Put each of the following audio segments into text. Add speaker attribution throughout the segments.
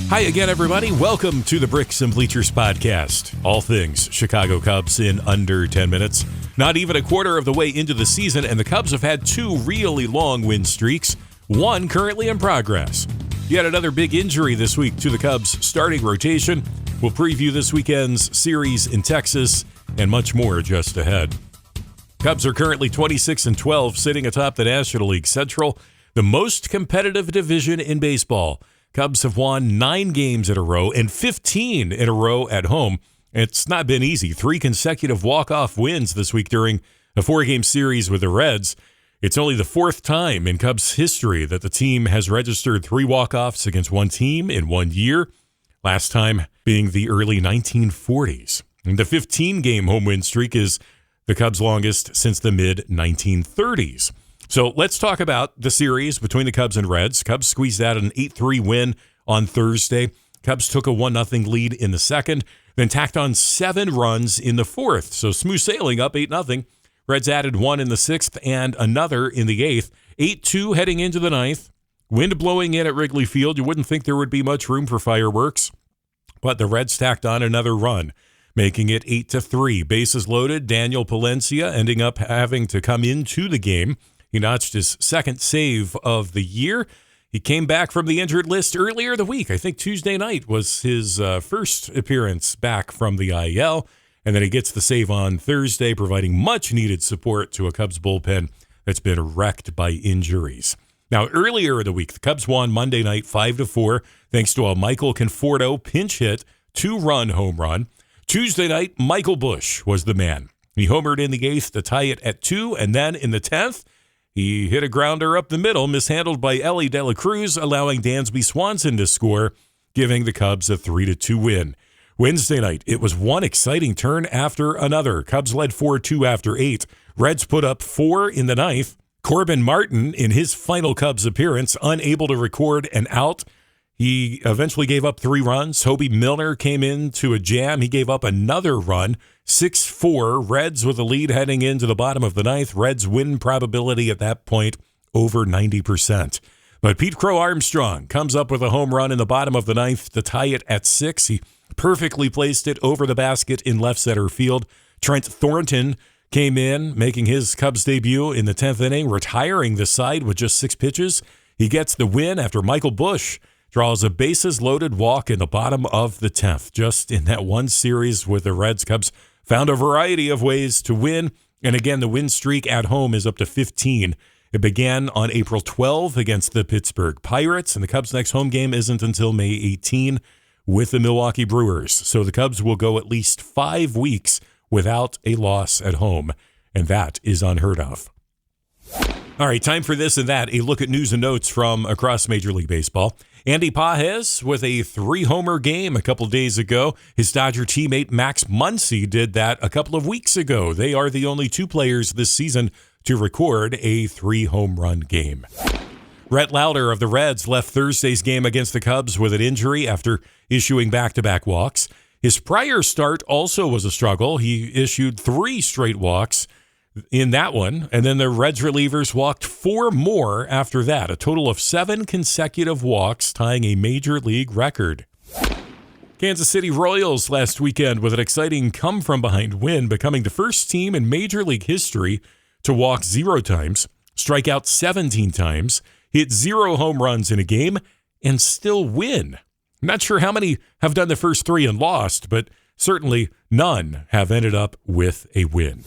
Speaker 1: Hi again, everybody. Welcome to the Bricks and Bleachers podcast. All things Chicago Cubs in under 10 minutes. Not even a quarter of the way into the season, and the Cubs have had two really long win streaks, one currently in progress. Yet another big injury this week to the Cubs starting rotation. We'll preview this weekend's series in Texas and much more just ahead. Cubs are currently 26-12, sitting atop the National League Central, the most competitive division in baseball. Cubs have won 9 games in a row and 15 in a row at home. It's not been easy. 3 consecutive walk-off wins this week during a 4-game series with the Reds. It's only the 4th time in Cubs history that the team has registered 3 walk-offs against one team in 1 year, last time being the early 1940s. And the 15-game home win streak is the Cubs' longest since the mid-1930s. So let's talk about the series between the Cubs and Reds. Cubs squeezed out an 8-3 win on Thursday. Cubs took a 1-0 lead in the second, then tacked on 7 runs in the fourth. So smooth sailing up 8-0. Reds added 1 in the sixth and another in the eighth. 8-2 heading into the ninth. Wind blowing in at Wrigley Field. You wouldn't think there would be much room for fireworks, but the Reds tacked on another run, making it 8-3. Bases loaded. Daniel Palencia ending up having to come into the game. He notched his second save of the year. He came back from the injured list earlier the week. I think Tuesday night was his first appearance back from the IL. And then he gets the save on Thursday, providing much-needed support to a Cubs bullpen that's been wrecked by injuries. Now, earlier in the week, the Cubs won Monday night 5-4, thanks to a Michael Conforto pinch hit, 2-run home run. Tuesday night, Michael Busch was the man. He homered in the eighth to tie it at 2, and then in the 10th, he hit a grounder up the middle, mishandled by Elly De La Cruz, allowing Dansby Swanson to score, giving the Cubs a 3-2 win. Wednesday night, it was one exciting turn after another. Cubs led 4-2 after 8. Reds put up 4 in the ninth. Corbin Martin, in his final Cubs appearance, unable to record an out. He eventually gave up 3 runs. Hobie Milner came in to a jam. He gave up another run. 6-4. Reds with a lead heading into the bottom of the ninth. Reds win probability at that point over 90%. But Pete Crow Armstrong comes up with a home run in the bottom of the ninth to tie it at 6. He perfectly placed it over the basket in left center field. Trent Thornton came in, making his Cubs debut in the 10th inning, retiring the side with just 6 pitches. He gets the win after Michael Busch draws a bases-loaded walk in the bottom of the 10th. Just in that one series with the Reds, Cubs found a variety of ways to win. And again, the win streak at home is up to 15. It began on April 12 against the Pittsburgh Pirates, and the Cubs' next home game isn't until May 18 with the Milwaukee Brewers. So the Cubs will go at least 5 weeks without a loss at home, and that is unheard of. All right, time for this and that, a look at news and notes from across Major League Baseball. Andy Pages with a 3-homer game a couple days ago. His Dodger teammate Max Muncy did that a couple of weeks ago. They are the only 2 players this season to record a 3-home run game. Brett Lauder of the Reds left Thursday's game against the Cubs with an injury after issuing back-to-back walks. His prior start also was a struggle. He issued 3 straight walks in that one, and then the Reds relievers walked 4 more after that, a total of 7 consecutive walks, tying a major league record. Kansas City Royals last weekend with an exciting come-from-behind win, becoming the first team in Major League history to walk 0 times, strike out 17 times, hit 0 home runs in a game, and still win. I'm not sure how many have done the first 3 and lost, but certainly none have ended up with a win.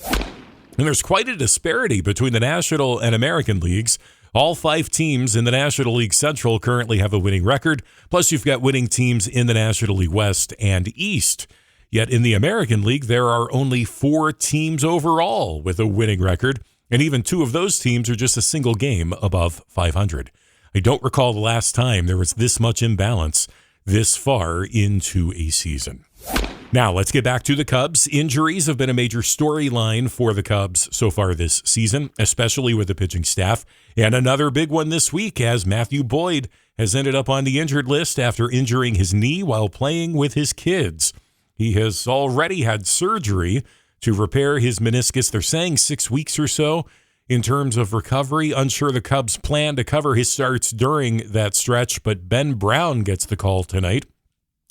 Speaker 1: And there's quite a disparity between the National and American leagues. All 5 teams in the National League Central currently have a winning record. Plus, you've got winning teams in the National League West and East. Yet in the American League, there are only 4 teams overall with a winning record. And even 2 of those teams are just a single game above 500. I don't recall the last time there was this much imbalance this far into a season. Now, let's get back to the Cubs. Injuries have been a major storyline for the Cubs so far this season, especially with the pitching staff. And another big one this week, as Matthew Boyd has ended up on the injured list after injuring his knee while playing with his kids. He has already had surgery to repair his meniscus. They're saying 6 weeks or so. in terms of recovery. Unsure the Cubs plan to cover his starts during that stretch, but Ben Brown gets the call tonight.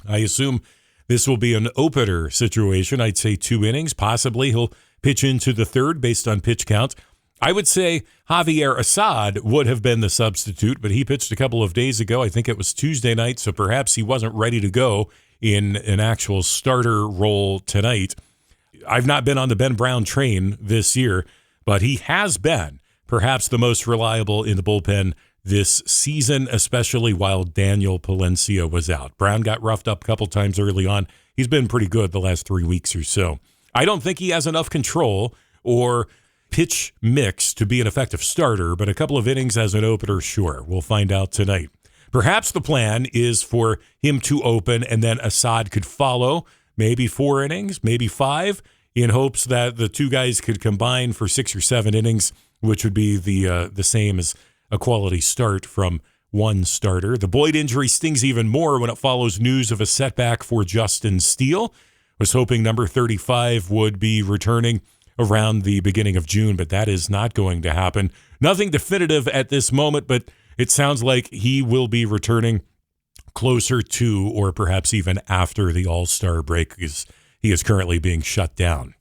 Speaker 1: I assume this will be an opener situation. I'd say 2 innings. Possibly he'll pitch into the third based on pitch count. I would say Javier Assad would have been the substitute, but he pitched a couple of days ago. I think it was Tuesday night, so perhaps he wasn't ready to go in an actual starter role tonight. I've not been on the Ben Brown train this year, but he has been perhaps the most reliable in the bullpen this season, especially while Daniel Palencia was out. Brown got roughed up a couple times early on. He's been pretty good the last 3 weeks or so. I don't think he has enough control or pitch mix to be an effective starter, but a couple of innings as an opener, sure. We'll find out tonight. Perhaps the plan is for him to open and then Assad could follow, maybe 4 innings, maybe 5, in hopes that the two guys could combine for 6 or 7 innings, which would be the same as a quality start from one starter. The Boyd injury stings even more when it follows news of a setback for Justin Steele. Was hoping number 35 would be returning around the beginning of June, but that is not going to happen. Nothing definitive at this moment, but it sounds like he will be returning closer to or perhaps even after the All-Star break, because he is currently being shut down.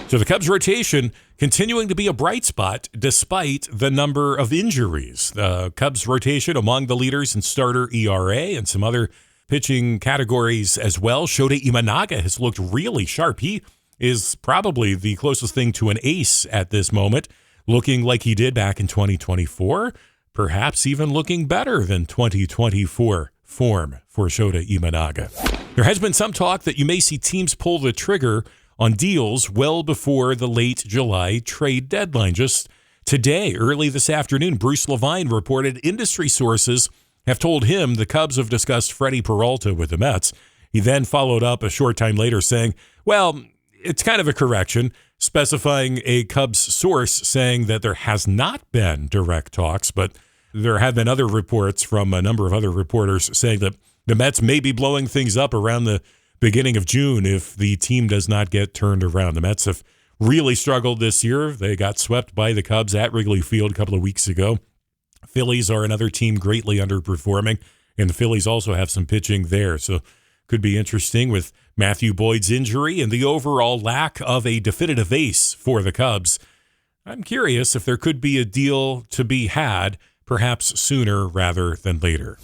Speaker 1: So the Cubs rotation continuing to be a bright spot despite the number of injuries. The Cubs rotation among the leaders in starter ERA and some other pitching categories as well. Shota Imanaga has looked really sharp. He is probably the closest thing to an ace at this moment, looking like he did back in 2024, perhaps even looking better than 2024 form for Shota Imanaga. There has been some talk that you may see teams pull the trigger on deals well before the late July trade deadline. Just today, early this afternoon, Bruce Levine reported industry sources have told him the Cubs have discussed Freddie Peralta with the Mets. He then followed up a short time later saying, well, it's kind of a correction, specifying a Cubs source saying that there has not been direct talks, but there have been other reports from a number of other reporters saying that the Mets may be blowing things up around the beginning of June if the team does not get turned around. The Mets have really struggled this year. They got swept by the Cubs at Wrigley Field a couple of weeks ago. Phillies are another team greatly underperforming, and the Phillies also have some pitching there. So could be interesting with Matthew Boyd's injury and the overall lack of a definitive ace for the Cubs. I'm curious if there could be a deal to be had, perhaps sooner rather than later.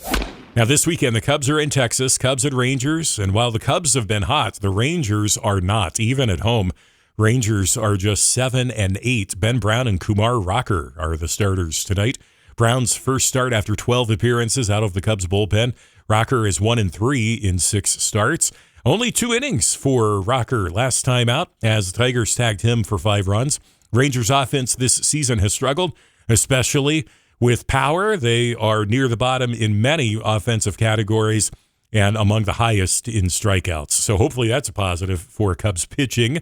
Speaker 1: Now this weekend, the Cubs are in Texas, Cubs and Rangers, and while the Cubs have been hot, the Rangers are not, even at home. Rangers are just 7-8. Ben Brown and Kumar Rocker are the starters tonight. Brown's first start after 12 appearances out of the Cubs bullpen. Rocker is 1-3 in 6 starts. Only 2 innings for Rocker last time out as the Tigers tagged him for 5 runs. Rangers offense this season has struggled, especially with power. They are near the bottom in many offensive categories and among the highest in strikeouts. So hopefully that's a positive for Cubs pitching.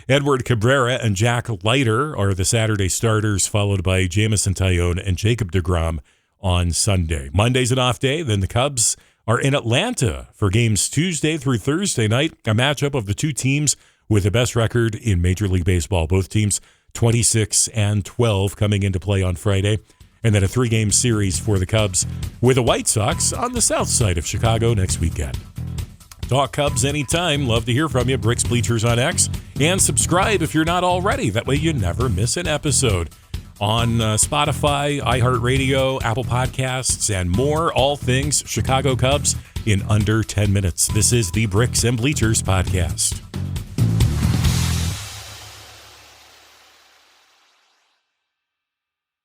Speaker 1: Edward Cabrera and Jack Leiter are the Saturday starters, followed by Jameson Taillon and Jacob deGrom on Sunday. Monday's an off day. Then the Cubs are in Atlanta for games Tuesday through Thursday night, a matchup of the two teams with the best record in Major League Baseball. Both teams 26-12 coming into play on Friday. And then a 3-game series for the Cubs with the White Sox on the south side of Chicago next weekend. Talk Cubs anytime. Love to hear from you. Bricks Bleachers on X. And subscribe if you're not already. That way you never miss an episode. On Spotify, iHeartRadio, Apple Podcasts, and more. All things Chicago Cubs in under 10 minutes. This is the Bricks and Bleachers podcast.